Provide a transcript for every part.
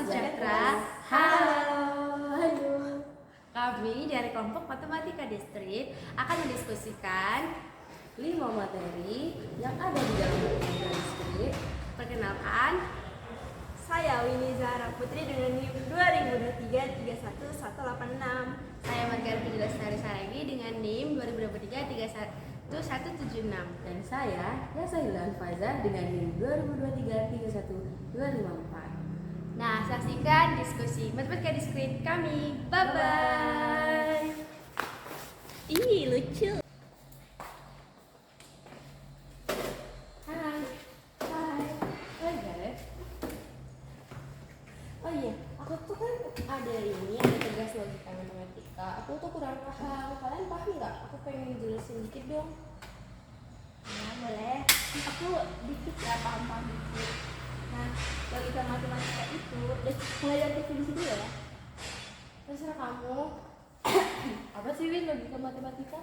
sejahtera. Halo. Kami dari kelompok Matematika Distrik akan mendiskusikan 5 materi yang ada di dalam Matematika Distrik. Perkenalkan, Saya Winnie Zahra Putri dengan NIM 2023-31186. saya Margaret Lestari Saragi dengan NIM 2023-31176. Dan saya, Yasa Hilan Faza dengan NIM 2023-31254. Nah, saksikan diskusi Matematika Distrik kami. Bye-bye. Ih, lucu. Hai. Hai Gareth. Oh iya, aku tuh kan ada tugas logika matematika. Aku tuh kurang paham. Kalian paham nggak? Aku pengen jelasin dikit dong. Nah, boleh. Aku dikit ya, paham-paham dikit. Nah, logika matematika itu, mulai dari definisi dulu ya. Terserah kamu. Apa sih Win logika matematika?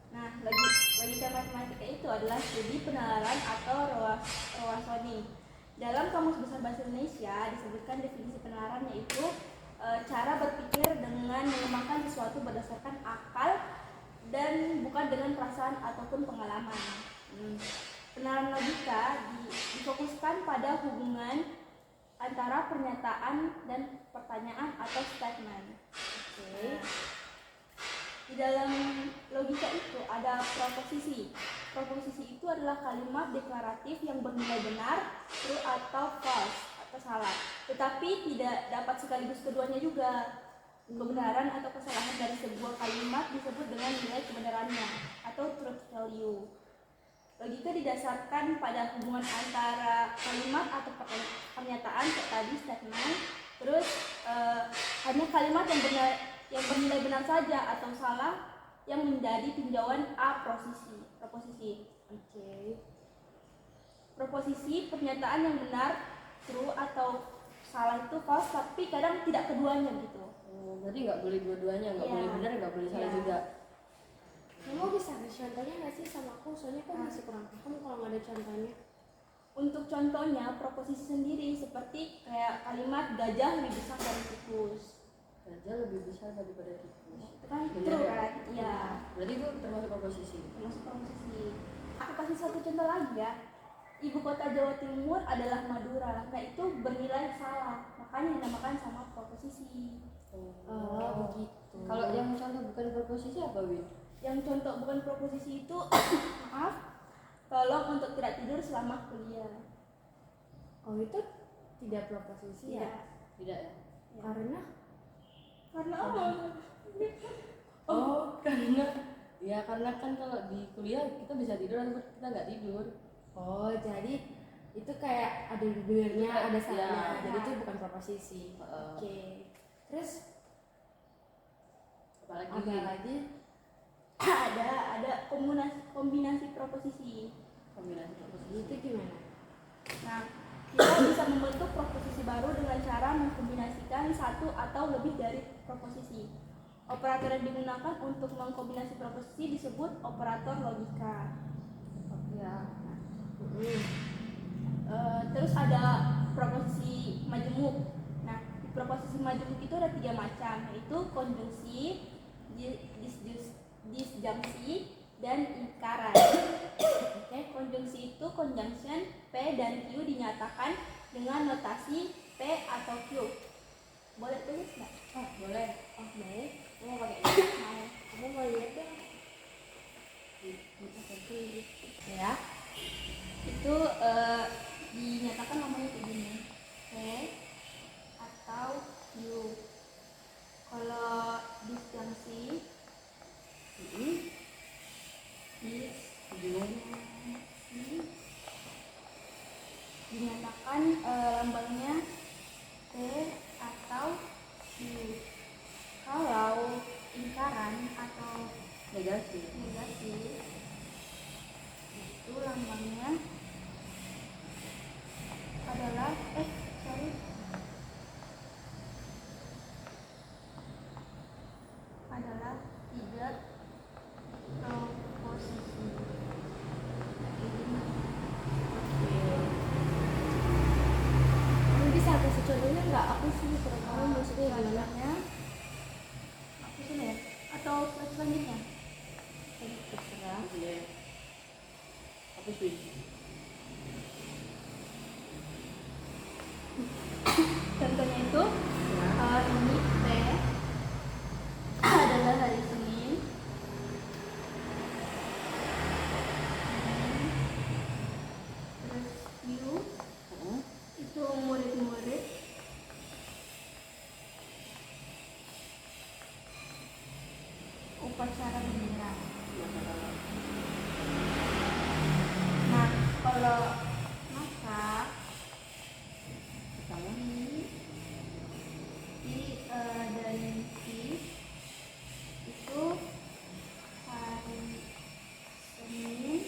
Nah, logika matematika itu adalah studi penalaran atau rewasoni. Dalam Kamus Besar Bahasa Indonesia disebutkan definisi penalaran yaitu cara berpikir dengan mengembangkan sesuatu berdasarkan akal dan bukan dengan perasaan ataupun pengalaman. Penalaran logika difokuskan pada hubungan antara pernyataan dan pertanyaan atau statement. Oke. Di dalam logika itu ada proposisi. Proposisi itu adalah kalimat deklaratif yang bernilai benar, true atau false atau salah. Tetapi tidak dapat sekaligus keduanya juga. Kebenaran atau kesalahan dari sebuah kalimat disebut dengan nilai kebenarannya atau truth value. Logika didasarkan pada hubungan antara kalimat atau pernyataan tadi statement, terus hanya kalimat yang bernilai benar saja atau salah yang menjadi tinjauan proposisi. Oke. Proposisi pernyataan yang benar, true atau salah itu false, tapi kadang tidak keduanya gitu. Oh, berarti nggak boleh dua-duanya, nggak boleh benar, nggak boleh salah juga. Kamu bisa kasih contohnya nggak sih sama aku? Soalnya aku masih kurang paham kalau nggak ada contohnya. Untuk contohnya, proposisi sendiri seperti kayak kalimat gajah lebih besar dari tikus. Gajah lebih besar daripada tikus. Itu kan Benar true ya? kan? Iya. Berarti itu termasuk proposisi. Termasuk proposisi. Aku kasih satu contoh lagi ya. Ibu kota Jawa Timur adalah Madura. Nah, itu bernilai salah. Makanya dinamakan sama proposisi. Oh, begitu. Kalau yang contoh bukan proposisi apa, Win? Yang contoh bukan proposisi itu maaf, tolong untuk tidak tidur selama kuliah. Oh, itu tidak proposisi ya? Tidak ya? Karena Karena apa? Karena kan kalau di kuliah kita bisa tidur atau kita nggak tidur. oh, jadi itu kayak ada benarnya, ada salahnya. Ya. Jadi itu bukan proposisi. Oke. Terus Apalagi apa lagi? ada kombinasi proposisi. kombinasi proposisi. Itu gimana? Nah, kita bisa membentuk proposisi baru dengan cara mengkombinasikan satu atau lebih dari proposisi. Operator yang digunakan untuk mengkombinasi proposisi disebut operator logika. Ya. Terus ada proposisi majemuk. Nah, di proposisi majemuk itu ada 3 macam, yaitu konjungsi, disjungsi, dan ingkaran. Oke, konjungsi itu conjunction P dan Q dinyatakan dengan notasi P atau Q. Boleh tulis nggak? Oh, boleh. Oh, boleh. Mau pakai ini? Mau. Kamu mau lihat dong? Ya. Itu dinyatakan namanya kayak gini. P atau Q. Kalau disjungsi dinyatakan lambangnya P atau Q. Kalau ingkaran atau Negasi. itu lambangnya adalah tidak proposisi. Kamu bisa kasih contohnya enggak, aku sih Kamu maksudnya gimana? selanjutnya. Aku sih ya. Atau selanjutnya? Terserah. Iya. Aku setuju. Contohnya itu Ya. ini P adalah hari Senin. Terus Q itu murid-murid. Upacara bendera. Nah, kalau masak Pertama. dan itu hari Senin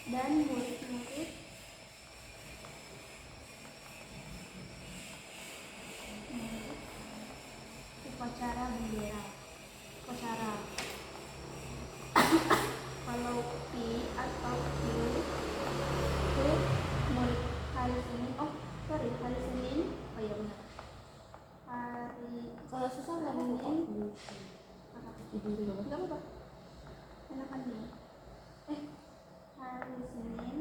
dan murid-murid upacara bendera. Upacara. Kalau P atau Q itu murid hari Senin. Oh, sorry, hari Senin. Oh iya benar. Kalau susah nggak mungkin. Nggak apa-apa. Enakan nih. Hari Senin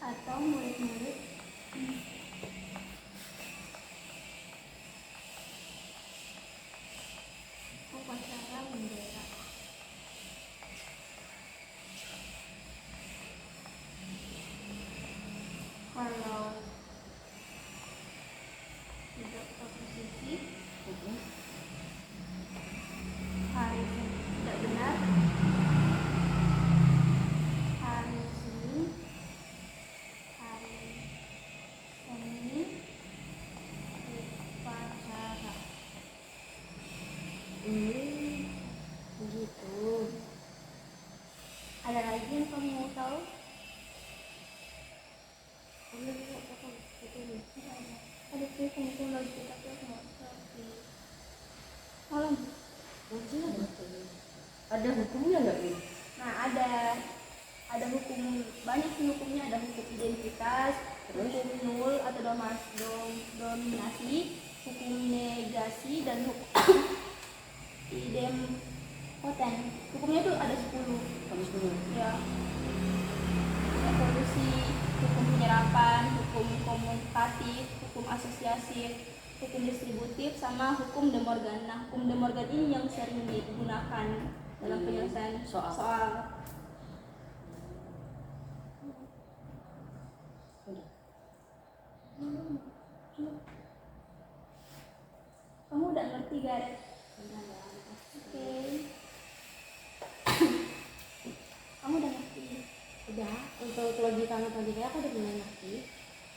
atau murid-murid upacara bendera. Kalau tidak posisi hari tidak benar. Hari Senin upacara. Begitu. Ada lagi yang kamu mau tahu? Ada sih kumpul lagi tapi aku nggak tahu. Malam. Ada hukumnya nggak nih? Nah, ada hukum, banyak sih hukumnya. Ada hukum identitas, hukum nul atau dominasi, hukum negasi, dan hukum idempoten. Hukumnya itu ada 10. Habis dulu. Ya, evolusi, hukum penyerapan, hukum komutatif, hukum asosiasi, hukum distributif, sama hukum De Morgan. Nah, hukum De Morgan ini yang sering digunakan dalam penyelesaian soal. Kamu udah ngerti, Garet? Oke. Kamu udah ngerti? Udah, untuk logika matematika aku udah mulai ngerti.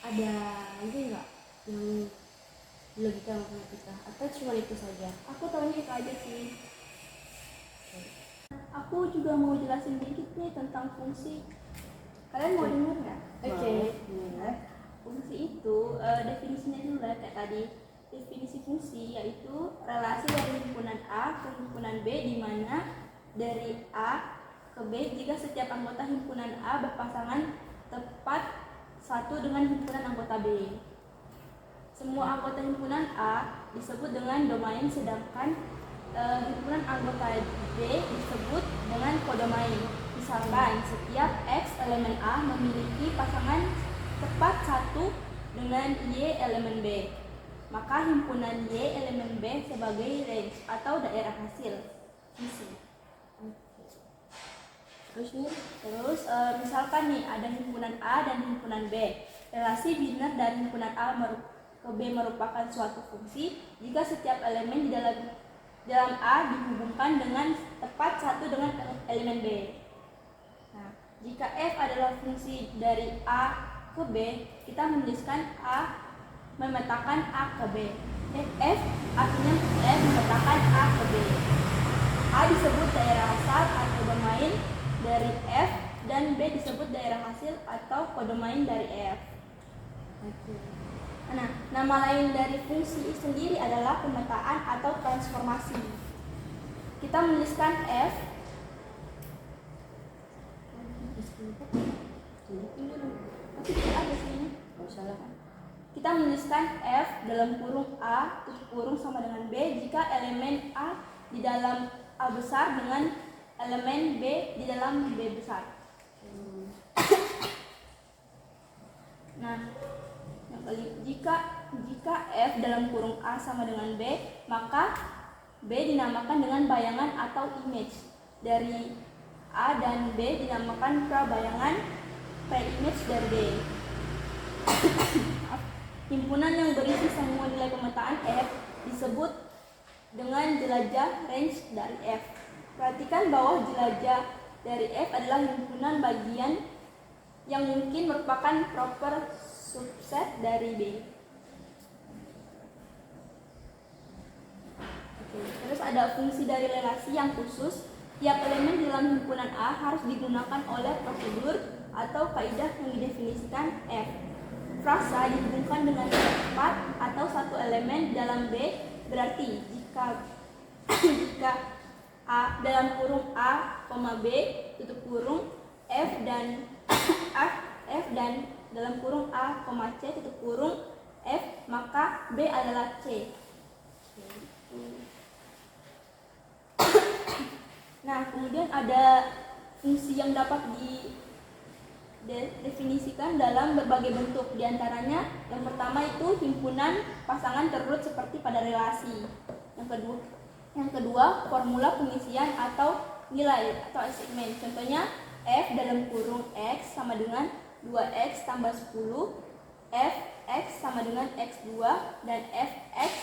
Ada lagi nggak yang logika matematika atau cuma itu saja? Aku tahunya itu aja sih. Aku juga mau jelasin dikit nih tentang fungsi. Kalian mau denger nggak? Oke. Nah, fungsi itu definisinya dulu lah kayak tadi. Definisi fungsi yaitu relasi dari himpunan A ke himpunan B, di mana dari A ke B jika setiap anggota himpunan A berpasangan tepat satu dengan himpunan anggota B. Semua anggota himpunan A disebut dengan domain, sedangkan himpunan anggota B disebut dengan kodomain. Misalkan setiap X elemen A memiliki pasangan tepat satu dengan Y elemen B, maka himpunan Y elemen B sebagai range atau daerah hasil fungsi. Terus misalkan nih ada himpunan A dan himpunan B. Relasi biner dari himpunan A ke B merupakan suatu fungsi jika setiap elemen di dalam A dihubungkan dengan tepat satu dengan elemen B. Nah, jika F adalah fungsi dari A ke B, kita menuliskan A memetakan A ke B. F artinya F memetakan A ke B. A disebut daerah asal atau domain dari F, dan B disebut daerah hasil atau kodomain dari F. Nah, nama lain dari fungsi sendiri adalah pemetaan atau transformasi. Kita menuliskan F tunjukin dulu. Tapi tidak ada sih ini. Gak usah lah. Kita menuliskan F dalam kurung A tutup kurung sama dengan B jika elemen A di dalam A besar dengan elemen B di dalam B besar. Nah, yang kali jika F dalam kurung A sama dengan B, maka B dinamakan dengan bayangan atau image. Dari A dan B dinamakan prabayangan, pre-image dari B. Himpunan yang berisi semua nilai pemetaan F disebut dengan jelajah range dari F. Perhatikan bahwa jelajah dari F adalah himpunan bagian yang mungkin merupakan proper subset dari B. Terus ada fungsi dari relasi yang khusus. Tiap elemen di dalam himpunan A harus digunakan oleh prosedur atau kaidah yang didefinisikan F. Frasa dihubungkan dengan tempat atau satu elemen dalam B, berarti jika A dalam kurung A, B tutup kurung F dan dalam kurung A, C tutup kurung F, maka B adalah C. Nah, kemudian ada fungsi yang dapat didefinisikan dalam berbagai bentuk. Di antaranya, yang pertama itu himpunan pasangan terurut seperti pada relasi. Yang kedua, formula pengisian atau nilai atau assignment. Contohnya, F dalam kurung X sama dengan 2X tambah 10, Fx sama dengan X2, dan Fx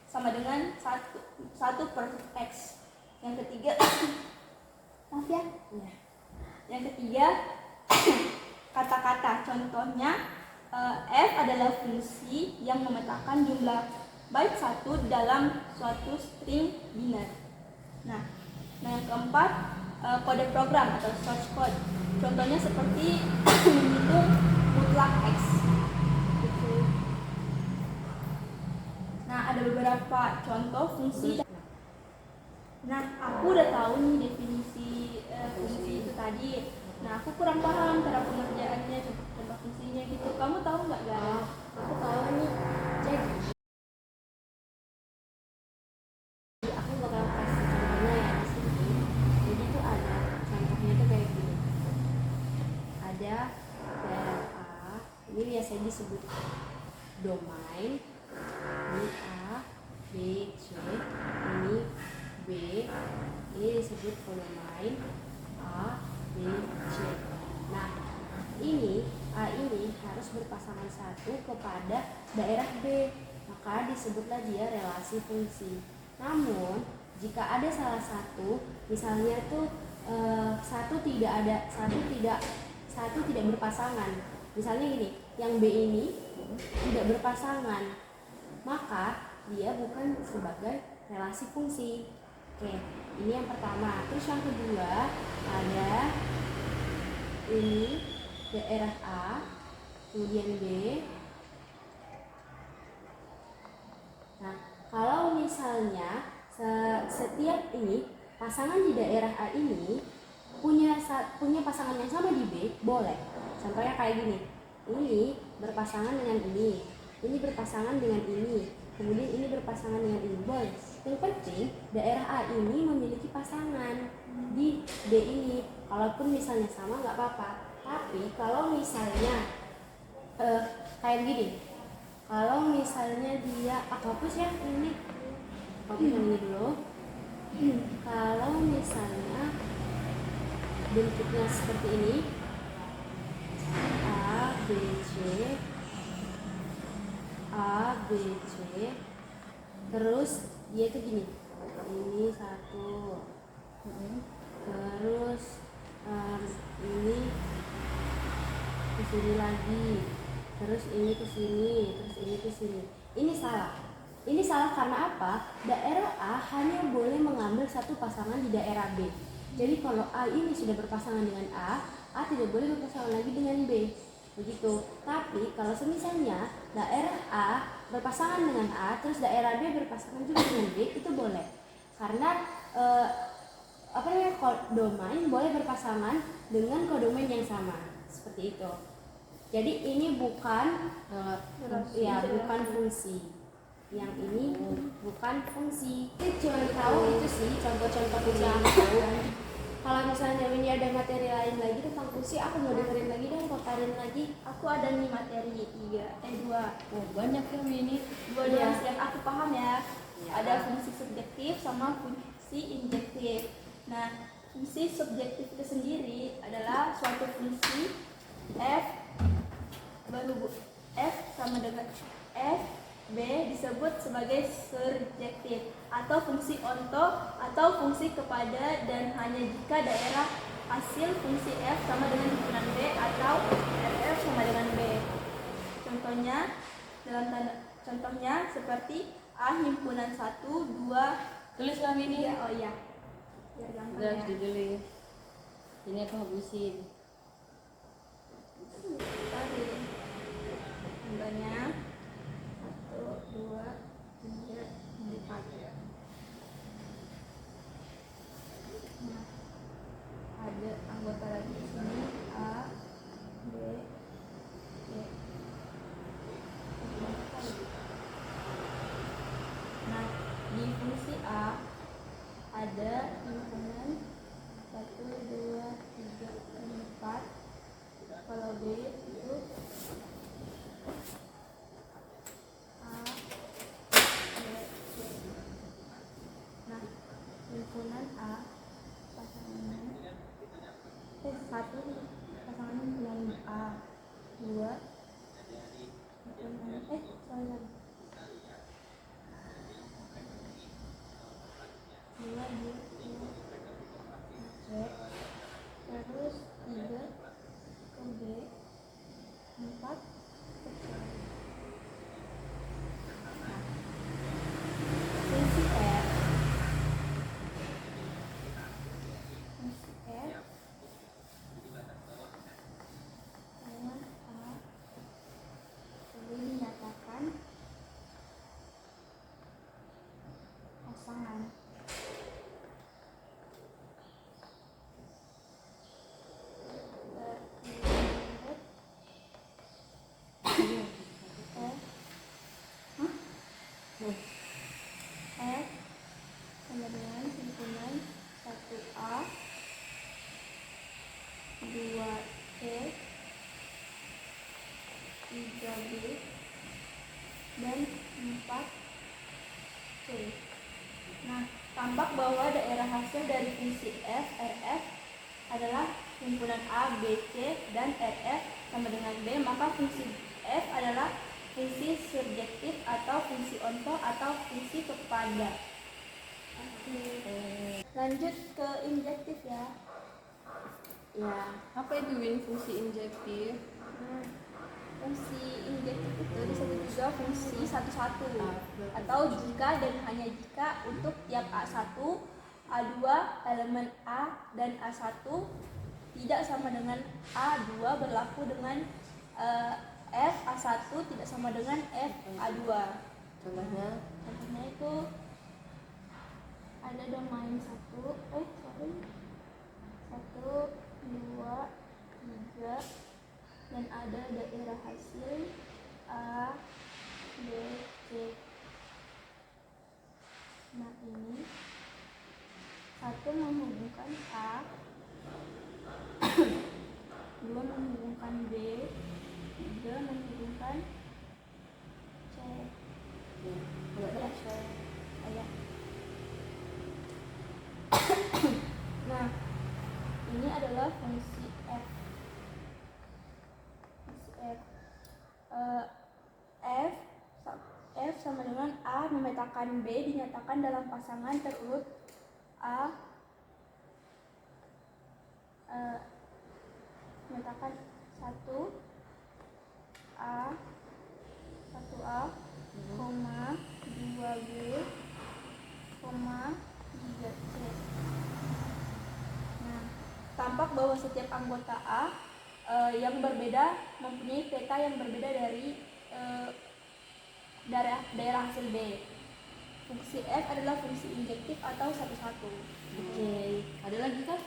sama dengan 1 per X. Yang ketiga, maaf ya. Yang ketiga, kata-kata. Contohnya, F adalah fungsi yang memetakan jumlah byte 1 dalam suatu string biner. Nah, yang keempat, kode program atau source code. Contohnya seperti menghitung mutlak X. Nah, ada beberapa contoh fungsi. Nah, aku udah tahu nih definisi fungsi itu tadi. Nah, aku kurang paham cara pengerjaannya, contoh fungsinya gitu. Kamu tahu nggak, guys? Aku tahu nih. Jadi aku bakal kasih contohnya ya di sini. Jadi tuh ada contohnya tuh kayak gini. Ada daerah A, ini biasanya disebut domain. Ini A, B, C, ini B, ini disebut domain A, B, C. Nah, ini A ini harus berpasangan satu kepada daerah B, maka disebutlah dia relasi fungsi. Namun, jika ada salah satu, misalnya tuh satu tidak berpasangan. Misalnya gini, yang B ini tidak berpasangan, maka dia bukan sebagai relasi fungsi. Oke, ini yang pertama. Terus yang kedua ada ini daerah A, kemudian B. Nah, kalau misalnya setiap ini pasangan di daerah A ini punya pasangan yang sama di B, boleh. Contohnya kayak gini. Ini berpasangan dengan ini berpasangan dengan ini, kemudian ini berpasangan dengan ini, boleh. Yang penting daerah A ini memiliki pasangan di B ini. Kalaupun misalnya sama nggak apa-apa. Tapi kalau misalnya kayak gini, kalau misalnya dia hapus ya ini, hapus yang ini dulu. Kalau misalnya bentuknya seperti ini, A, B, C, A, B, C, terus dia itu gini, ini satu, terus ini ke sini lagi, terus ini ke sini, terus ini ke sini. Ini salah. Ini salah karena apa? Daerah A hanya boleh mengambil satu pasangan di daerah B. Jadi kalau A ini sudah berpasangan dengan A tidak boleh berpasangan lagi dengan B. Begitu. Tapi kalau semisalnya daerah A berpasangan dengan A, terus daerah B berpasangan juga dengan B, itu boleh. Karena kodomain boleh berpasangan dengan kodomain yang sama. seperti itu. Jadi ini bukan bukan fungsi. Yang ini bukan fungsi. Kita cuma tahu itu sih contoh-contoh kecil. Kalau misalnya ini ada materi lain lagi tentang fungsi, aku mau dengerin lagi dong, paparin lagi. Aku ada nih materi 2. Oh, banyak ya ini. Dua Iya. yang aku paham ya. Iya. Ada fungsi subjektif sama fungsi injektif. Nah, fungsi subjektif itu sendiri adalah suatu fungsi f sama dengan f b disebut sebagai surjektif atau fungsi onto atau fungsi kepada, dan hanya jika daerah hasil fungsi f sama dengan himpunan b atau f sama dengan b. Contohnya seperti A himpunan 1, 2, Tulis kami ini. 3. Oh iya. Biar gampang Udah ya. ditulis. Ini aku habisin. Tarik. Contohnya 1, 2, 3, 4. Nah, ada anggota lagi di sini A, B, C. Nah, di fungsi A ada himpunan 1, 2, 3, 4. Kalau B itu A, B, C. Nah, himpunan A pasangannya satu pasangan himpunan A, 2 himpunan sorry. 2 dia C, terus 3 ke B, 4 ke C. Nah, fungsi F dengan A boleh dinyatakan pasangan. F sama dengan himpunan 1A, 2C, 3B, dan 4C. Nah, tampak bahwa daerah hasil dari fungsi F, RF adalah himpunan A, B, C, dan RF sama dengan B, maka fungsi F adalah fungsi surjektif atau fungsi onto atau fungsi kepada. Lanjut ke injektif ya. Ya, Apa itu Win fungsi injektif? Fungsi injektif itu disebut juga fungsi satu-satu atau jika dan hanya jika untuk tiap A1, A2, elemen A dan A1 tidak sama dengan A2 berlaku dengan F A1 tidak sama dengan F A2. Contohnya Contohnya itu ada domain 1, 2, 3, dan ada daerah hasil A, B, C. Nah, ini 1 menghubungkan A, 2 menghubungkan B, 3 menghubungkan C. Ya. Nah, ini adalah fungsi F. Fungsi F. F sama dengan A memetakan B dinyatakan dalam pasangan terurut A, memetakan 1A, 1A, 2B, 3C. Nah, tampak bahwa setiap anggota A yang berbeda mempunyai peta yang berbeda dari daerah hasil B. Fungsi F adalah fungsi injektif atau satu-satu. oke. Ada lagi kan?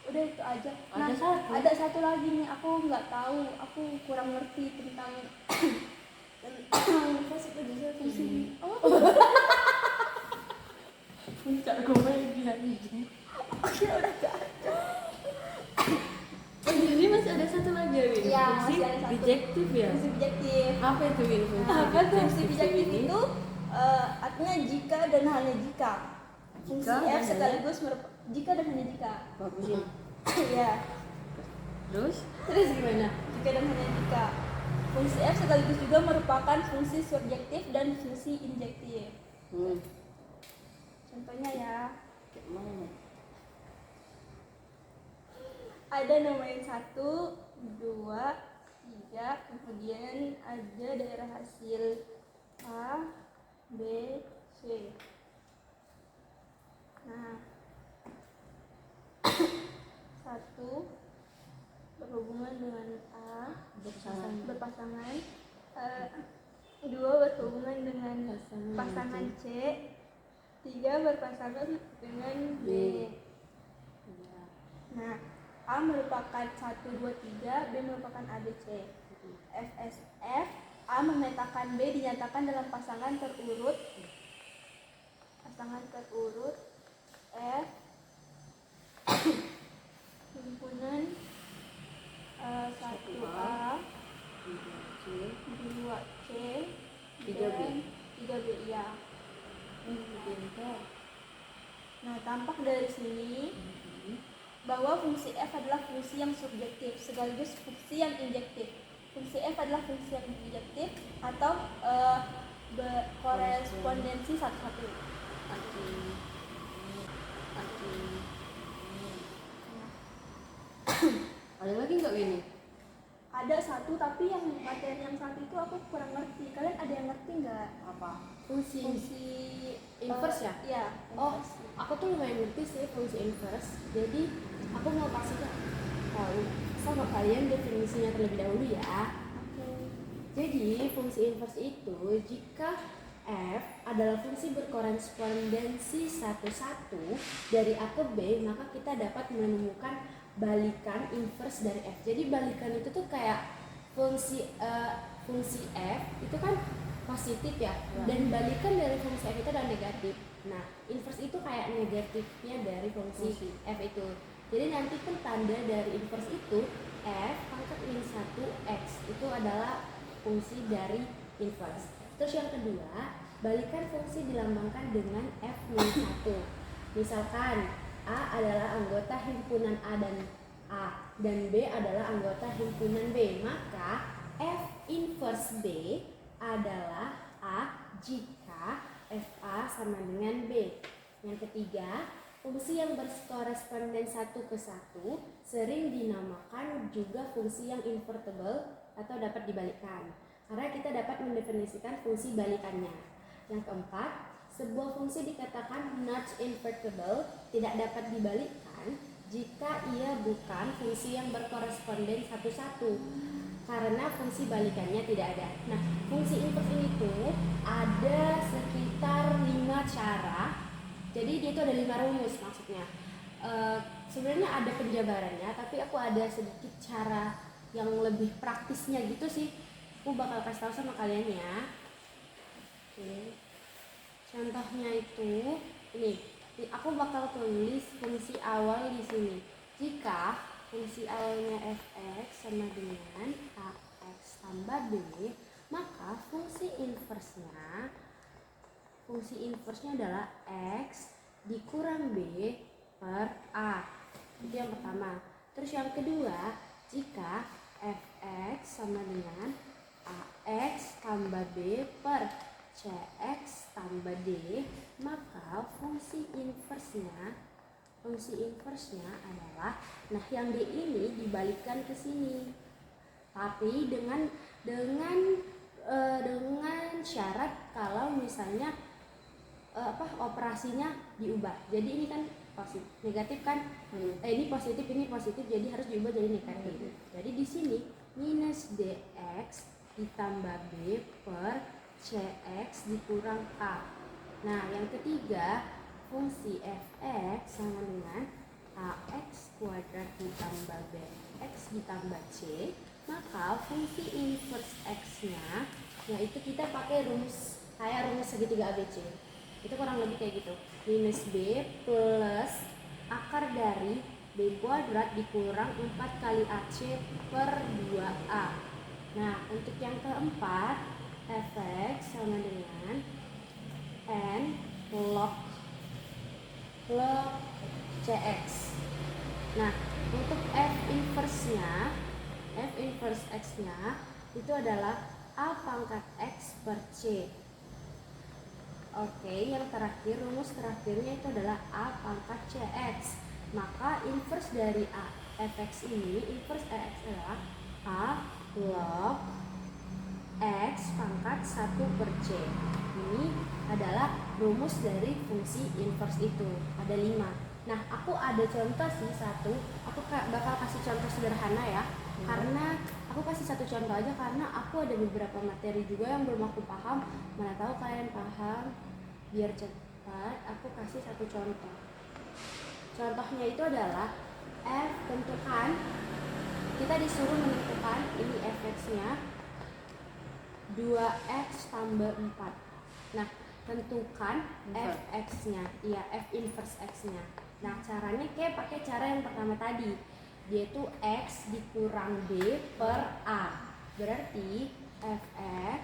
Udah itu aja. Nah, Ada satu. ada satu lagi nih, aku nggak tahu, aku kurang ngerti tentang fungsi. Oh, Puncak komedi anjing. oke udah gak ada. Oh, jadi masih ada satu lagi ya, Win? Iya, Fungsi masih ada satu. bijektif ya? Fungsi bijektif. Apa itu, Win? Fungsi Apa tuh fungsi bijektif ini? itu? Artinya jika dan hanya jika. Fungsi Jika dan F hanya- sekaligus jika dan hanya jika. Bagus. Iya. Terus? Terus gimana? Jika dan hanya jika. Fungsi F sekaligus juga merupakan fungsi surjektif dan fungsi injektif. Contohnya ya, Kayak mana? ada domain 1, 2, 3, kemudian ada daerah hasil A, B, C. Nah, 1 berhubungan dengan A, berpasangan. 2 berhubungan dengan pasangan C. 3 berpasangan dengan B. Nah, A merupakan 1, 2, 3, B merupakan ABC. FSF, A memetakan B dinyatakan dalam pasangan terurut. F himpunan 1A, 2C, 3B. dan 3B ya. Nah, tampak dari sini bahwa fungsi F adalah fungsi yang subjektif sekaligus fungsi yang injektif. Fungsi F adalah fungsi yang injektif atau korespondensi satu-satu. Ada lagi nggak, Win? Ada satu, tapi yang materi yang satu itu aku kurang ngerti. Kalian ada yang ngerti nggak? Apa? Fungsi inverse ya? Iya. Oh, aku tuh lumayan ngerti sih fungsi inverse. Jadi aku mau kasih tahu sama kalian definisinya terlebih dahulu ya. Jadi fungsi inverse itu jika F adalah fungsi berkorespondensi satu-satu dari A ke B, maka kita dapat menemukan balikan inverse dari F. Jadi balikan itu tuh kayak fungsi F itu kan positif ya, dan balikan dari fungsi F itu adalah negatif. Nah, inverse itu kayak negatifnya dari fungsi F itu. Jadi nanti pun tanda dari inverse itu F pangkat min 1 X itu adalah fungsi dari inverse. Terus yang kedua, balikan fungsi dilambangkan dengan F min 1. Misalkan A adalah anggota himpunan A dan B adalah anggota himpunan B, maka F inverse B adalah A jika FA sama dengan B. Yang ketiga, fungsi yang berkoresponden 1 ke 1 sering dinamakan juga fungsi yang invertible atau dapat dibalikkan, karena kita dapat mendefinisikan fungsi balikannya. Yang keempat, sebuah fungsi dikatakan not invertible, tidak dapat dibalikkan jika ia bukan fungsi yang berkoresponden 1-1, karena fungsi balikannya tidak ada. Nah, fungsi inverse ini tuh ada sekitar 5 cara. Jadi dia itu ada 5 rumus maksudnya. Sebenarnya ada penjabarannya, tapi aku ada sedikit cara yang lebih praktisnya gitu sih. Aku bakal kasih tahu sama kalian ya. Oke. Contohnya itu ini. Aku bakal tulis fungsi awal di sini. Jika fungsi awalnya f(x) sama dengan ax tambah b, maka fungsi inversenya adalah x dikurang b per a. Itu yang pertama. Terus yang kedua, jika f(x) sama dengan ax tambah b per cx tambah d, maka fungsi inversnya adalah, nah yang d ini dibalikkan ke sini, tapi dengan syarat kalau misalnya operasinya diubah. Jadi ini kan positif, negatif kan, ini positif, jadi harus diubah jadi negatif. Jadi di sini minus dx ditambah b per cx dikurang a. Nah, yang ketiga, fungsi fx sama dengan AX kuadrat ditambah BX ditambah C, maka fungsi inverse X-nya yaitu kita pakai rumus kayak rumus segitiga ABC. Itu kurang lebih kayak gitu. Minus B plus akar dari B kuadrat dikurang 4 kali AC per 2A. Nah, untuk yang keempat, Fx sama dengan N log Cx. Nah, untuk F inverse X-nya itu adalah A pangkat X per C. Oke, yang terakhir, rumus terakhirnya itu adalah A pangkat Cx. Maka inverse dari A Fx ini, inverse X adalah A log X pangkat 1 per C. Ini adalah rumus dari fungsi inverse itu. Ada 5. Nah, aku ada contoh sih satu. Aku bakal kasih contoh sederhana ya. Karena aku kasih satu contoh aja karena aku ada beberapa materi juga yang belum aku paham. Mana tahu kalian paham. Biar cepat, aku kasih satu contoh. Contohnya itu adalah F tentukan. Kita disuruh menentukan ini Fx-nya 2x tambah 4. Nah, tentukan Fx-nya, iya F inverse X-nya. Nah, caranya kayak pakai cara yang pertama tadi, yaitu X dikurang B per A. Berarti Fx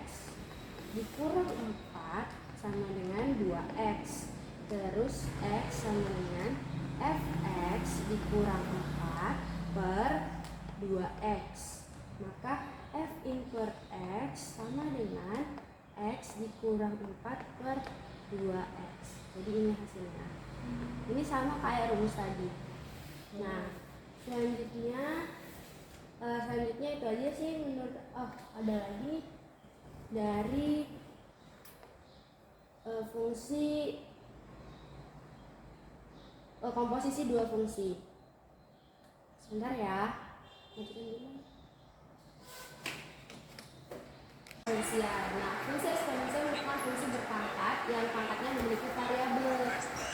dikurang 4 sama dengan 2x. Terus X sama dengan Fx dikurang 4 per 2x. Maka F inverse X sama dengan X dikurang 4 per 2x. Jadi ini hasilnya. Ini sama kayak rumus tadi. Nah, selanjutnya itu aja sih menurut. Ada lagi dari fungsi komposisi dua fungsi. Sebentar ya. Matikan dulu. Eksponensial. Nah, fungsi eksponensial merupakan fungsi berpangkat yang pangkatnya memiliki variabel.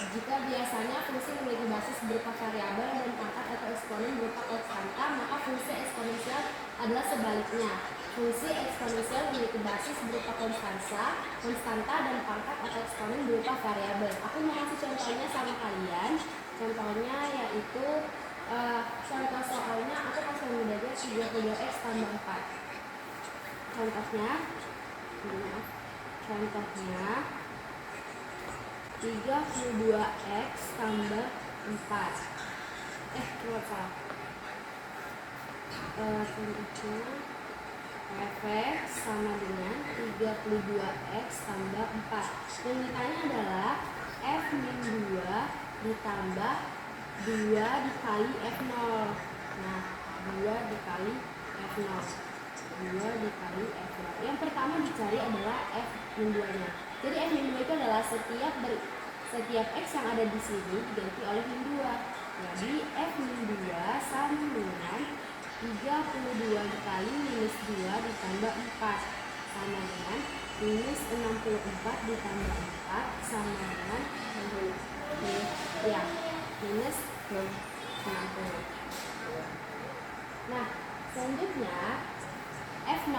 Jika biasanya fungsi memiliki basis berupa variabel dan pangkat atau eksponen berupa konstanta, maka fungsi eksponensial adalah sebaliknya. Fungsi eksponensial memiliki basis berupa konstanta dan pangkat atau eksponen berupa variabel. Aku mau kasih contohnya sama kalian. Contohnya yaitu contoh soalnya aku kasih mudah aja 32x tambah 4. Contohnya 32x tambah 4. Salah. Contohnya Fx sama dengan 32x tambah 4. Yang ditanya adalah F min 2 ditambah 2 dikali F0. Nah, 2 dikali F0. 2 dikali F0. Yang pertama dicari adalah F min 2-nya. Jadi F min 2 itu adalah setiap X yang ada di sini diganti oleh min 2. Jadi F min 2 sama dengan 32 dikali minus 2 ditambah 4 sama dengan minus 64 ditambah 4 sama dengan minus 60. Nah, selanjutnya F0.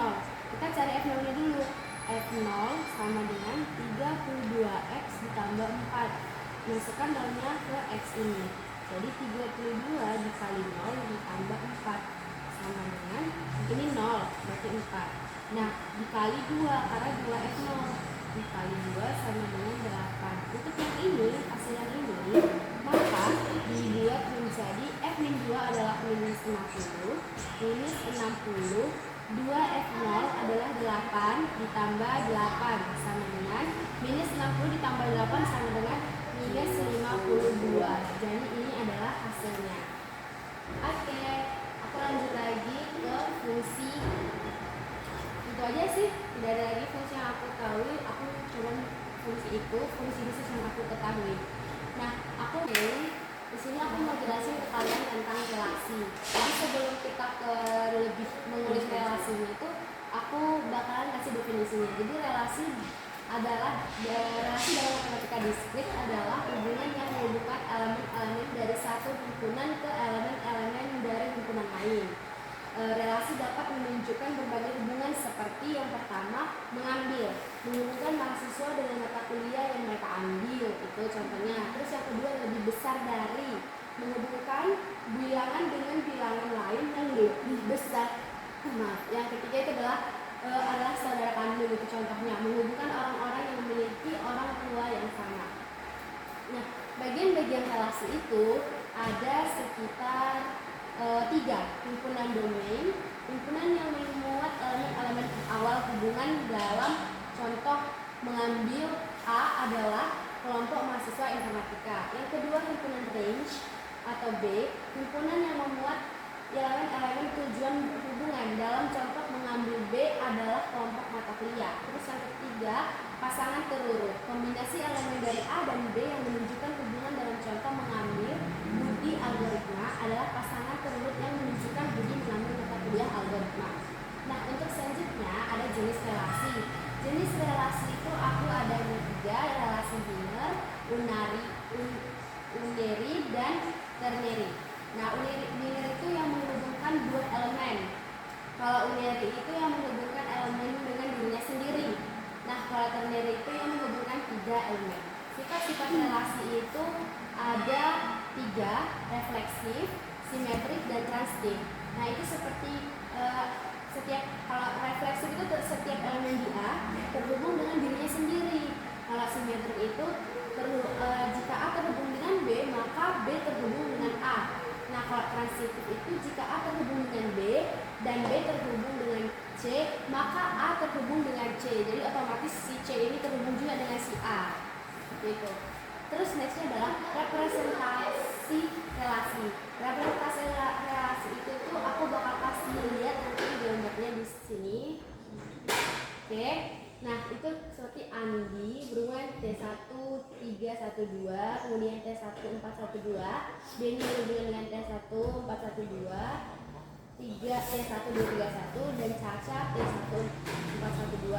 Kita cari F0 nya dulu. F0 sama dengan 32x ditambah 4. Masukkan nolnya ke X ini. Jadi 32 dikali 0 ditambah 4 sama dengan ini 0 berarti 4. Nah, dikali 2 karena 2 F0 dikali 2 sama dengan 8. Untuk yang ini, hasil yang ini, maka dibuat menjadi F min 2 adalah minus 50, minus 60, 2F0 adalah 8 ditambah 8 sama dengan minus 60 ditambah 8 sama dengan minus 52. Jadi ini adalah hasilnya. Oke, aku lanjut lagi ke fungsi. Itu aja sih, tidak ada lagi fungsi yang aku tahu. Aku cuma fungsi itu, fungsi bisnis yang aku ketahui. Nah, di sini aku mau jelasin ke kalian tentang relasi. Jadi sebelum kita ke lebih menulis relasinya itu, aku bakalan kasih definisinya. Jadi relasi adalah relasi dalam matematika diskrit adalah hubungan yang menghubungkan elemen-elemen dari satu himpunan ke elemen-elemen dari himpunan lain. Relasi dapat menunjukkan berbagai hubungan seperti yang pertama mengambil, menghubungkan mahasiswa dengan mata kuliah yang mereka ambil, itu contohnya. Terus yang kedua lebih besar dari, menghubungkan bilangan dengan bilangan lain yang lebih besar. Nah, yang ketiga itu adalah saudara kandung, itu contohnya, menghubungkan orang-orang yang memiliki orang tua yang sama. Nah, bagian-bagian relasi itu ada sekitar 3. Himpunan domain, himpunan yang memuat elemen-elemen awal hubungan dalam contoh mengambil A adalah kelompok mahasiswa informatika. Yang kedua himpunan range atau B, himpunan yang memuat elemen-elemen tujuan hubungan dalam contoh mengambil B adalah kelompok mata kuliah. Terus yang ketiga pasangan terurut, kombinasi elemen dari A dan B yang menunjukkan hubungan dalam contoh mengambil budi algoritma adalah pasangan terurut yang menunjukkan budi mengambil mata kuliah algoritma. Nah, untuk selanjutnya ada jenis relasi. Jenis relasi itu aku ada 3, relasi biner, unary dan ternary. Nah, biner itu yang menghubungkan 2 elemen. Kalau unary itu yang menghubungkan elemen dengan dirinya sendiri. Nah, kalau ternary itu yang menghubungkan 3 elemen. Sifat-sifat relasi itu ada 3, refleksif, simetrik, dan transitif. Nah, itu seperti kalau refleksif itu setiap elemen di A terhubung dengan dirinya sendiri. Kalau simetrik itu jika A terhubung dengan B, maka B terhubung dengan A. Nah, kalau transitif itu jika A terhubung dengan B dan B terhubung dengan C, maka A terhubung dengan C. Jadi otomatis si C ini terhubung juga dengan si A. Gitu. Terus nextnya adalah representasi relasi. Representasi relasi itu tuh aku bakal kasih lihat nanti gambarnya di sini. Oke. Nah, itu seperti Andi berhubungan T1 312, kemudian T1 412, Denny berhubungan dengan T1 412, 3 T1 231 dan Caca T1 412.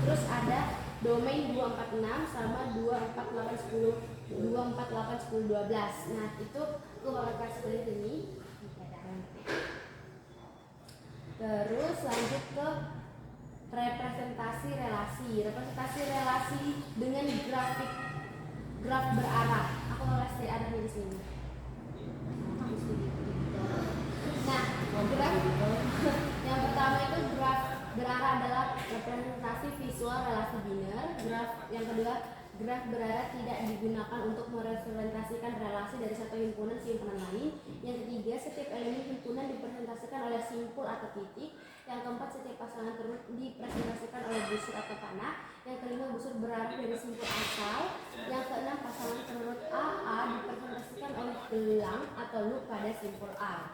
Terus ada domain 246 sama 24810 2481012. Nah, itu aku bakal kasih lihat ini. Terus lanjut ke representasi relasi. Representasi relasi dengan graf berarah. Aku kasih arahnya di sini. Nah, graf yang pertama itu graf berarah adalah representasi visual relasi biner. Graf yang kedua, graf berarah tidak digunakan untuk merepresentasikan relasi dari satu himpunan ke himpunan lain. Yang ketiga, setiap elemen himpunan dipresentasikan oleh simpul atau titik. Yang keempat, setiap pasangan terurut dipresentasikan oleh busur atau panah. Yang kelima, busur berarah dari simpul asal. Yang keenam, pasangan terurut AA dipresentasikan oleh gelang atau loop pada simpul A.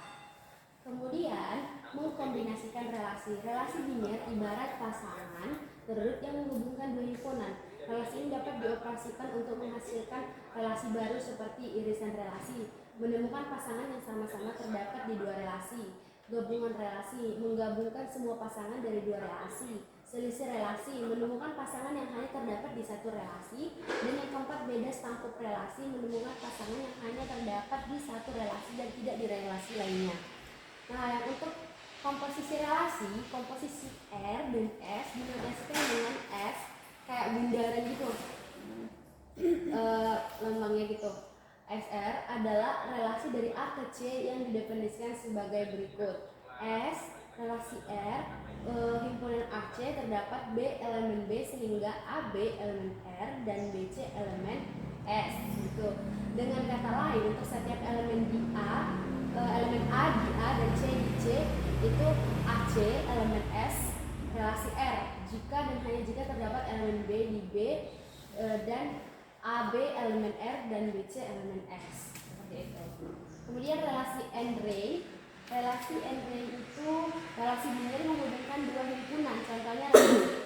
Kemudian, mengkombinasikan relasi. Relasi biner ibarat pasangan terurut yang menghubungkan 2 himpunan. Relasi ini dapat dioperasikan untuk menghasilkan relasi baru seperti irisan relasi, menemukan pasangan yang sama-sama terdapat di 2 relasi. Gabungan relasi, menggabungkan semua pasangan dari 2 relasi. Selisih relasi, menemukan pasangan yang hanya terdapat di 1 relasi. Dan yang keempat, beda stangkup relasi, menemukan pasangan yang hanya terdapat di 1 relasi dan tidak di relasi lainnya. Nah, yang untuk komposisi relasi, komposisi R dan S dinotasikan dengan S kayak bundaran gitu, lambangnya gitu. SR adalah relasi dari A ke C yang didefinisikan sebagai berikut. S, relasi R, himpunan AC terdapat B elemen B sehingga AB elemen R dan BC elemen S gitu. Dengan kata lain, untuk setiap elemen di A, elemen A di A dan C di C itu AC elemen S relasi R jika dan hanya jika terdapat elemen B di B dan AB elemen R dan BC elemen S, seperti itu. Kemudian relasi N-ray. Relasi N-ray itu relasi biner menghubungkan 2 himpunan. Contohnya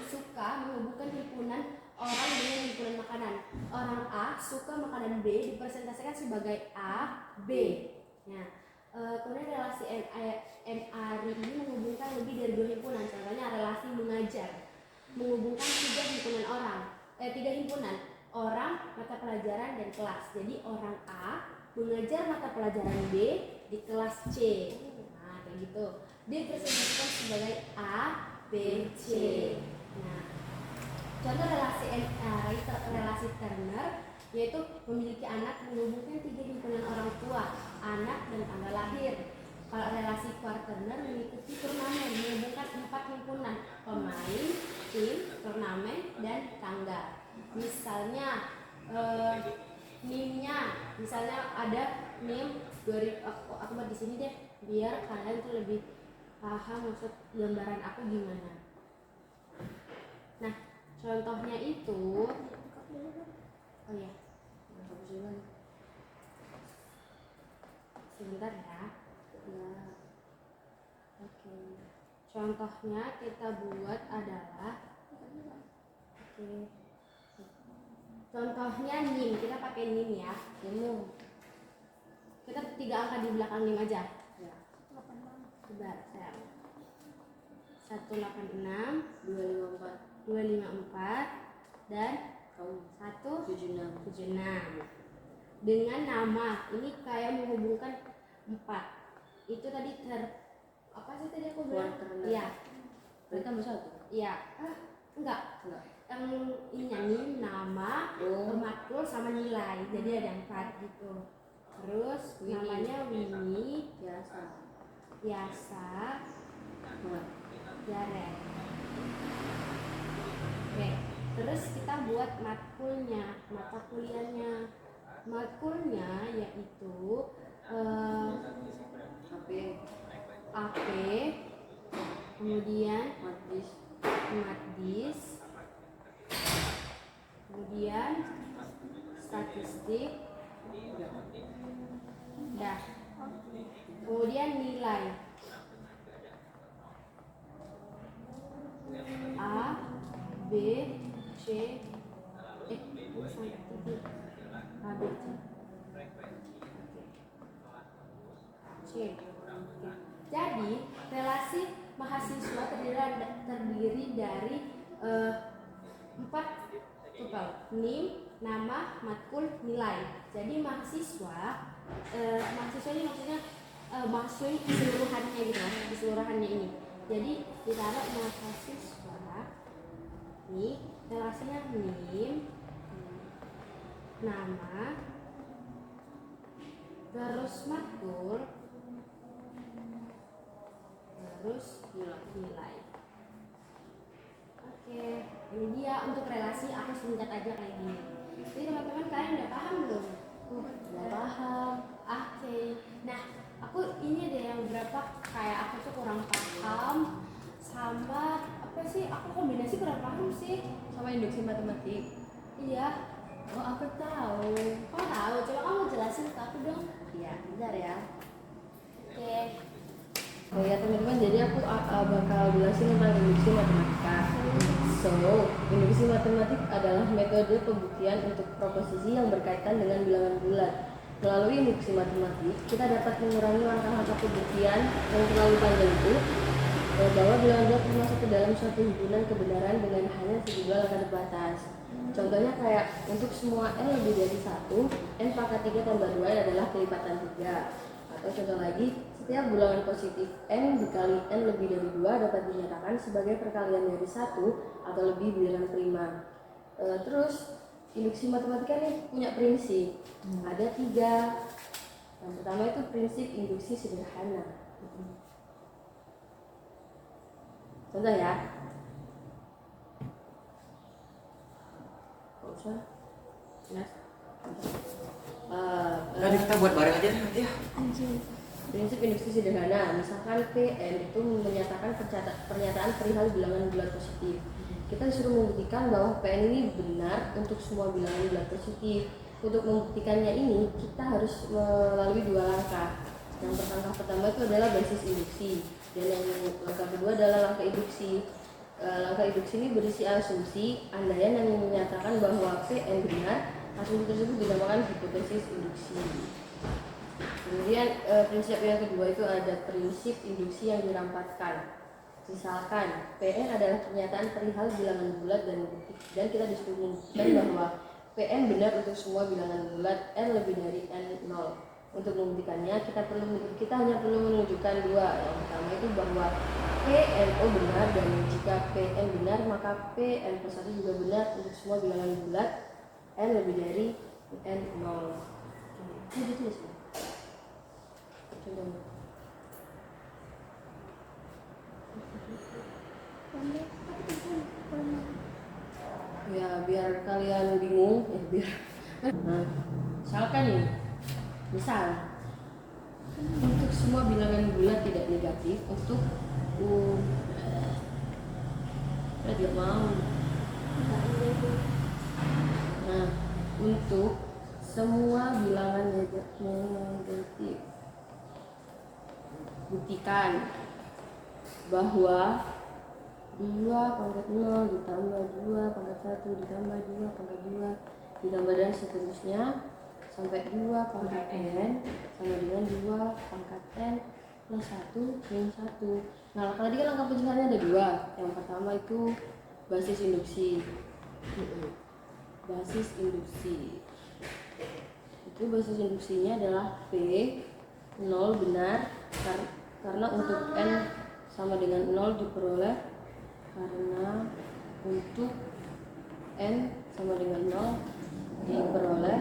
suka menghubungkan himpunan orang dengan himpunan makanan. Orang A suka makanan B dipresentasikan sebagai A, B. Nah, kemudian relasi NRI ini menghubungkan lebih dari 2 himpunan. Contohnya relasi mengajar menghubungkan 3 himpunan orang. tiga himpunan, orang, mata pelajaran, dan kelas. Jadi orang A mengajar mata pelajaran B di kelas C. Nah, kayak gitu. Dia disebutkan sebagai A, B, C. Nah, contoh relasi Turner yaitu memiliki anak menghubungkan tiga himpunan orang tua, anak, dan tanggal lahir. Kalau relasi Quaterner mengikuti turnamen menghubungkan 4 himpunan, pemain, tim, turnamen, dan tanggal. Misalnya NIM-nya, misalnya ada NIM 2000, aku buat di sini deh biar kalian tuh lebih paham maksud gambaran aku gimana. Nah, contohnya itu, oh ya, sebentar ya. Ya, oke. Contohnya kita buat adalah, oke. Contohnya NIM, kita pakai NIM ya. NIM. Kita 3 angka di belakang NIM aja. Ya. Sebentar, saya. 186, 254, dan 176. Dengan nama, ini kayak menghubungkan 4. Itu tadi apa sih tadi aku bilang? Iya. Berarti tambah 1? Iya. Enggak. Yang ininya nih nama, matkul sama nilai. Jadi ada 4 gitu. Terus namanya Winnie, Biasa, Jared. Oke. Terus kita buat matkulnya, mata kuliahnya. Matkulnya yaitu AP, kemudian Madis, kemudian statistik, kemudian nilai A, B, C, A, B, C. Jadi relasi mahasiswa terdiri dari 4 total, NIM, nama, matkul, nilai. Jadi mahasiswa ini maksudnya mahasiswa ini keseluruhannya gitu, keseluruhannya ini. Jadi ditaruh mahasiswa ini relasinya NIM, nama, terus matkul, terus nilai. Oke, ini dia untuk relasi. Aku singkat aja kayak gini. Jadi teman-teman kalian udah paham belum? Udah paham. Oke. Nah, aku ini deh yang berapa kayak aku tuh kurang paham sama apa sih? Aku kombinasi kurang paham sih Sama induksi matematik. Iya. Oh, aku tahu. Kamu tahu? Coba kamu jelasin ke aku dong. Iya, bentar ya. Oke. Oh ya teman-teman, jadi aku bakal jelasin tentang induksi matematika. So, induksi matematik adalah metode pembuktian untuk proposisi yang berkaitan dengan bilangan bulat. Melalui induksi matematik, kita dapat mengurangi langkah-langkah pembuktian yang terlalu panjang itu bahwa bilangan bulat termasuk ke dalam suatu himpunan kebenaran dengan hanya sejumlah langkah terbatas. Contohnya kayak untuk semua n lebih dari 1, n pangkat 3 tambah 2 adalah kelipatan 3. Atau contoh lagi, setiap bilangan positif n dikali n lebih dari 2 dapat dinyatakan sebagai perkalian dari 1 atau lebih bilangan prima. Terus induksi matematika nih punya prinsip. Ada 3. Yang pertama itu prinsip induksi sederhana. Contoh ya. Gak usah. Yes. Nanti kita buat bareng aja nanti ya. Prinsip induksi sederhana, misalkan Pn itu menyatakan pernyataan perihal bilangan bulat positif. Kita disuruh membuktikan bahwa Pn ini benar untuk semua bilangan bulat positif. Untuk membuktikannya ini, kita harus melalui 2 langkah. Yang pertama itu adalah basis induksi, dan yang langkah kedua adalah langkah induksi. Langkah induksi ini berisi asumsi, andaian yang menyatakan bahwa Pn benar. Asumsi tersebut dinamakan hipotesis induksi. Kemudian prinsip yang kedua itu ada prinsip induksi yang dirampatkan. Misalkan Pn adalah pernyataan perihal bilangan bulat dan kita disuruh membuktikan bahwa Pn benar untuk semua bilangan bulat n lebih dari n0. Untuk membuktikannya kita hanya perlu menunjukkan dua. Yang pertama itu bahwa PNO benar, dan jika Pn benar maka Pn+1 juga benar untuk semua bilangan bulat n lebih dari n0. Ini ditulis ya? Coba. Ya biar kalian bingung nah, misalkan nih, untuk semua bilangan bulat tidak negatif, untuk saya tidak mau. Nah, untuk semua bilangan negatif, buktikan bahwa 2 pangkat 0 ditambah 2 pangkat 1 ditambah 2 pangkat 2 ditambah dan seterusnya sampai 2 pangkat n sama dengan 2 pangkat n plus 1 min 1. Nah, tadi kan langkah penjelasannya ada dua. Yang pertama itu basis induksi. Basis induksi itu basis induksinya adalah P 0 benar karena untuk n sama dengan 0 diperoleh karena untuk n sama dengan 0 diperoleh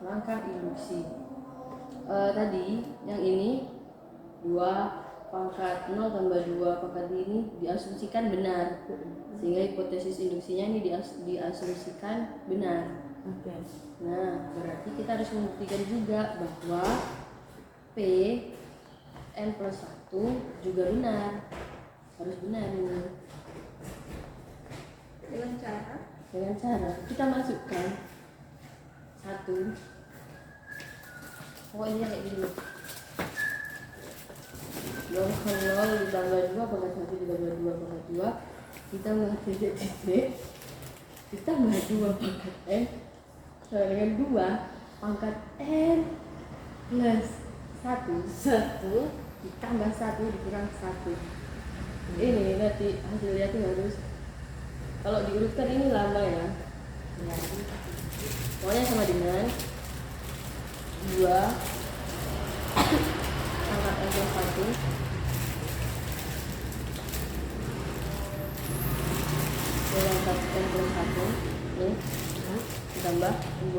langkah induksi. Tadi yang ini 2 pangkat 0 tambah 2 pangkat ini diasumsikan benar, sehingga hipotesis induksinya ini diasumsikan benar. Oke. Nah, berarti kita harus membuktikan juga bahwa P n plus 1 juga benar, harus benar ini. Dengan cara kita masukkan 1, pokoknya kayak gini, 0 ditambah 2 pangkat 1 ditambah 2 pangkat 2 ditambah titik ditambah 2 pangkat n sama dengan 2 pangkat n plus 1 ditambah 1 dikurang 1. Ini nanti hasilnya tuh harus, kalau diurutkan ini lama ya. Pokoknya sama dengan 2 pangkat n plus 1 pangkat n plus 1 ini ditambah 2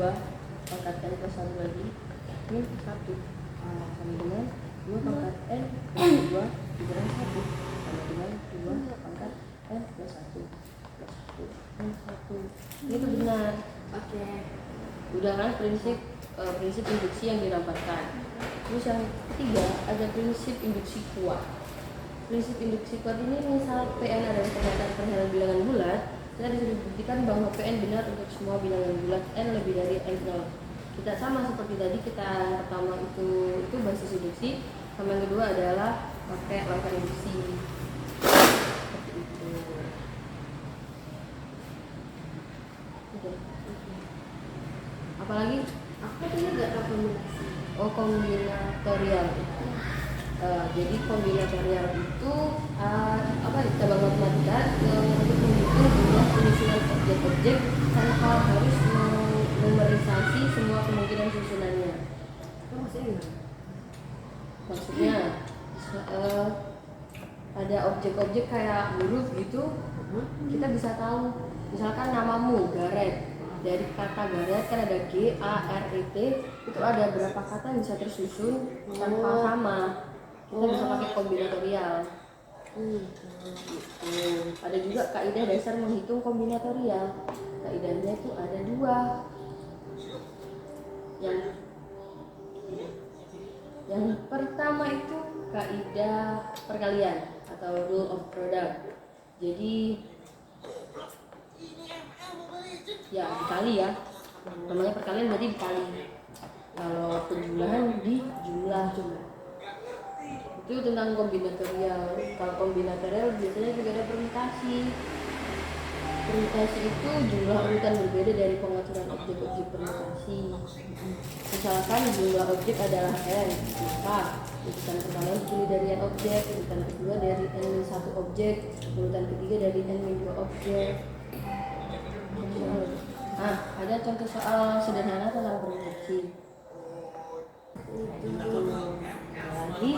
pangkat n plus 1 lagi ini 1 sama dengan 2 pangkat n plus 2 dikurang 1 sama dengan 2 pangkat n plus 1 plus 1 n 1. Ini tuh benar. Oke. Udah kan prinsip induksi yang dirapatkan. Terus yang ketiga ada prinsip induksi kuat. Prinsip induksi kuat ini misal Pn adalah pernyataan perihal bilangan bulat, kita disuruh buktikan bahwa Pn benar untuk semua bilangan bulat n lebih dari n0. Kita sama seperti tadi, kita yang pertama itu basis induksi, sama yang kedua adalah pakai langkah induksi. Seperti itu. Oke. Apalagi? Aku tadi nggak tahu kombinasi. Oh, kombinatorial. Jadi kombinatorial itu cabang matematika untuk menghitung jumlah penyusunan objek-objek tanpa harus memerisasi semua kemungkinan susunannya. Maksudnya gimana? Maksudnya ada objek-objek kayak huruf gitu, kita bisa tahu. Misalkan namamu Garet, dari kata Garet kan ada G A R E T, itu ada berapa kata yang bisa tersusun tanpa sama. kita bisa pakai kombinatorial. Gitu. Ada juga kaidah dasar menghitung kombinatorial. Kaidahnya itu ada dua. Yang pertama itu kaidah perkalian atau rule of product. Jadi ya dikali ya, namanya perkalian berarti dikali. Kalau penjumlahan di jumlah. Itu tentang kombinatorial. Kalau kombinatorial biasanya juga ada permutasi. Permutasi itu jumlah urutan berbeda dari pengaturan objek-objek permutasi. Misalkan jumlah objek adalah n, maka urutan pertama dipilih dari n objek, urutan kedua dari n-1 objek, urutan ketiga dari n-2 objek. Nah, ada contoh soal sederhana tentang permutasi. Lagi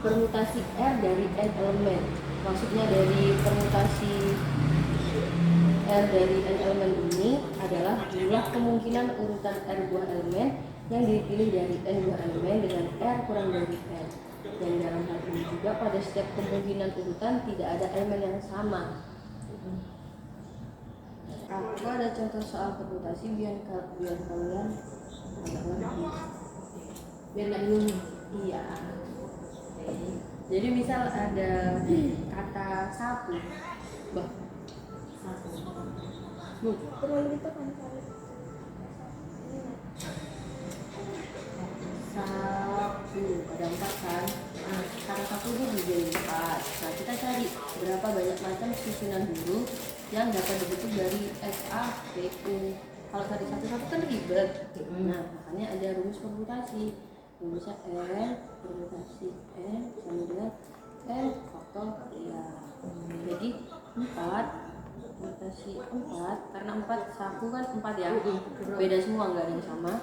permutasi R dari n elemen. Maksudnya dari permutasi R dari n elemen ini adalah jumlah kemungkinan urutan R buah elemen yang dipilih dari n buah elemen dengan R kurang dari n. Dan dalam hal ini juga pada setiap kemungkinan urutan tidak ada elemen yang sama. Aku ada contoh soal permutasi biar kalian agak lebih Biar nggak bingung. iya. Jadi misal ada kata sapu, Terlalu gitu kan kali. sapu ada 4 kan. Nah, kata sapu itu jadi 4. Nah, kita cari berapa banyak macam susunan huruf yang dapat dibentuk dari S, A, B, U. Kalau tadi satu-satu kan ribet. Nah, makanya ada rumus permutasi. Rumusnya N permutasi N sama dengan N faktorial. Jadi 4 permutasi 4 karena 4 sapu kan 4 ya. Beda semua, nggak ada yang sama.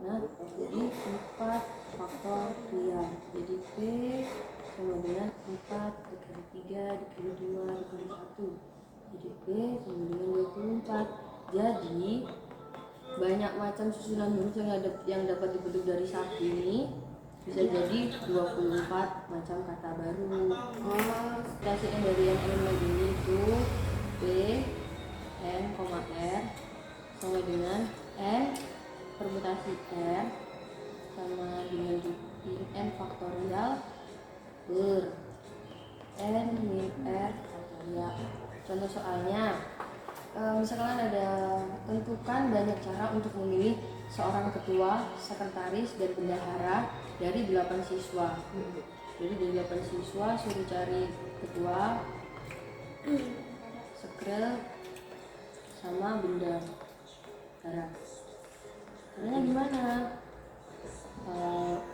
Nah, jadi 4 faktorial. Jadi P sama dengan 4 dikali 3 dikali 2 dikali 1. Jadi P sama dengan 24. Jadi banyak macam susunan huruf yang dapat dibentuk dari sapu ini bisa jadi 24 macam kata baru. Kasih N dari yang elemen ini itu P N, R sama dengan N permutasi R sama dengan N faktorial per N min R faktorial. Contoh soalnya, misalkan ada tentukan banyak cara untuk memilih seorang ketua, sekretaris, dan bendahara dari 8 siswa. Jadi dari 8 siswa suruh cari ketua, sekrel, sama bendahara. Caranya gimana?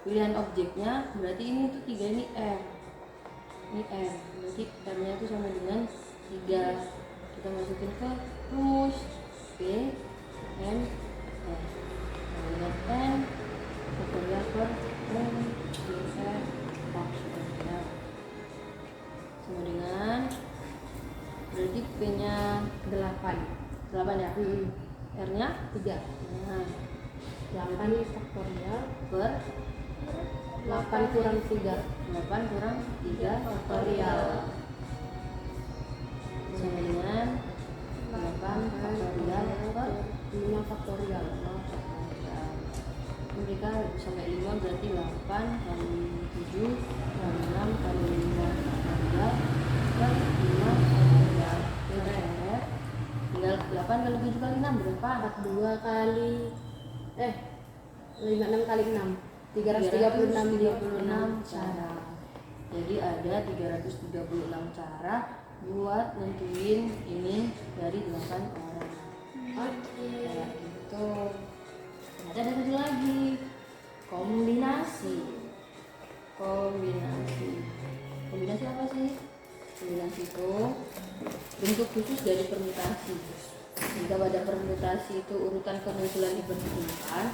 Pilihan objeknya berarti ini tuh 3 ini R. Ini R. Berarti R-nya itu sama dengan 3. Kita masukin ke rumus P N R sama dengan N faktorial per N min R faktorial sama dengan berarti P nya 8 ya, R nya 3. Nah, 8 faktorial per 8 kurang 3 8 kurang 3 faktorial sama dengan 8 faktorial per 5 faktorial. Mereka sampai 5 berarti 8 kali 7 kali 6 kali 5 faktorial per 5 faktorial. Tinggal 8 kali 7 kali 6 berapa? 42 kali 56 kali 6 336 cara. Jadi ada 336 cara buat nentuin ini dari 8 orang. Kayak gitu. Ada satu lagi, kombinasi apa sih? Kombinasi itu bentuk khusus dari permutasi. Jika pada permutasi itu urutan kemunculan diperhitungkan,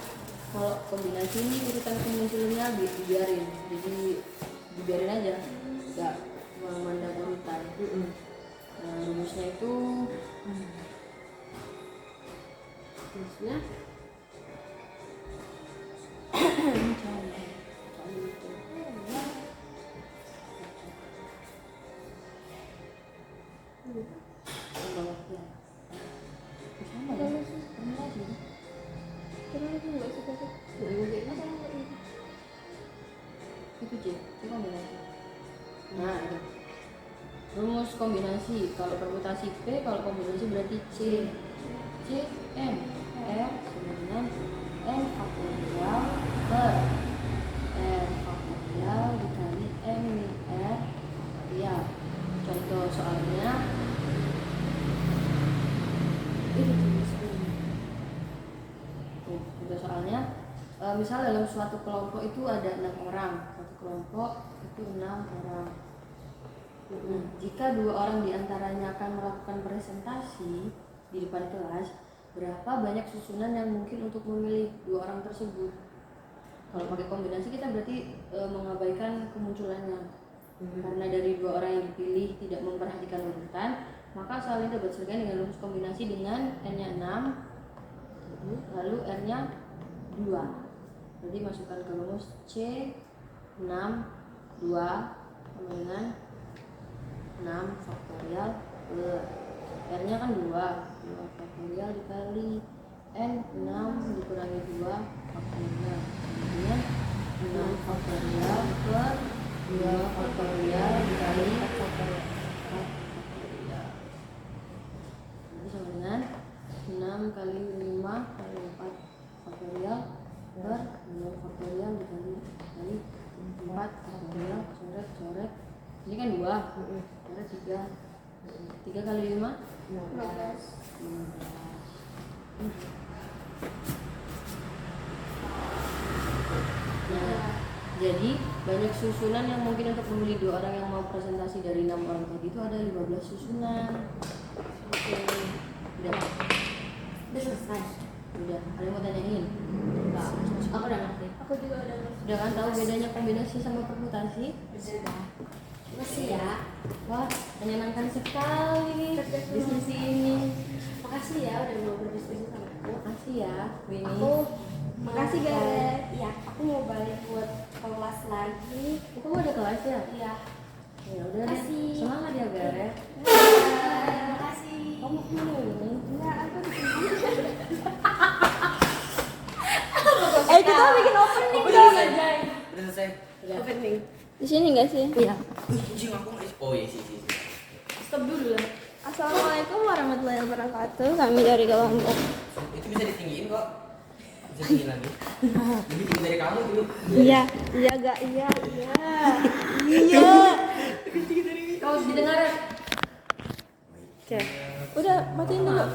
kalau kombinasi ini urutan kemunculannya dibiarin, jadi dibiarin aja, nggak memandang urutan. Nah, rumusnya itu Itu C kombinasi. Nah, itu. Rumus kombinasi, kalau permutasi P, kalau kombinasi berarti C N R sama dengan N faktorial per N faktorial dikali M R faktorial. Contoh soalnya contoh soalnya misal dalam suatu kelompok itu ada 6 orang, satu kelompok itu 6 orang. Nah, jika 2 orang diantaranya akan melakukan presentasi di depan kelas, berapa banyak susunan yang mungkin untuk memilih 2 orang tersebut? Kalau pakai kombinasi kita berarti mengabaikan kemunculannya. Karena dari 2 orang yang dipilih tidak memperhatikan urutan, maka soal ini dapat diselesaikan dengan rumus kombinasi dengan n-nya 6, lalu r-nya 2. Jadi masukkan ke rumus C 6 2 sama dengan 6 faktorial per r-nya kan 2 faktorial dikali n 6 dikurangi 2 faktorial kemudian 6 faktorial per 2 faktorial dikali 4 faktorial jadi sama dengan 6 kali 5 kali 4 faktorial per 2 faktorial dikali 4 faktorial coret ini kan 2 coret 3 kali 5 15. Nah, jadi banyak susunan yang mungkin untuk memilih 2 orang yang mau presentasi dari 6 orang tadi itu ada 15 susunan. Oke. Udah selesai. Udah, ada yang mau tanyain? Enggak. Aku udah ngerti. Aku juga udah ngerti. Udah kan tahu bedanya kombinasi sama permutasi? Sudah. Makasih ya. Wah, menyenangkan sekali diskusi ini. Makasih ya udah mau berdiskusi sama aku. Makasih ya, Winnie. Aku Makasih, Garet. Iya, aku mau balik buat kelas lagi. Itu ada kelas ya? Iya. Ya udah deh. Makasih. Semangat ya, Garet. Makasih. Kamu kemana ini? Enggak, aku di sini. Kita bikin opening Udah dong. selesai. Udah selesai. Opening. Di sini nggak sih? Iya. Anjing aku nggak. Oh iya sih. Stop dulu lah. Assalamualaikum warahmatullahi wabarakatuh. Kami dari Kelompok. Itu bisa ditinggiin kok. Bisa tinggi lagi. Lebih tinggi dari kamu dulu. Iya, iya gak? Iya, iya. Iya. Kau didengar? Oke. Udah matiin dulu.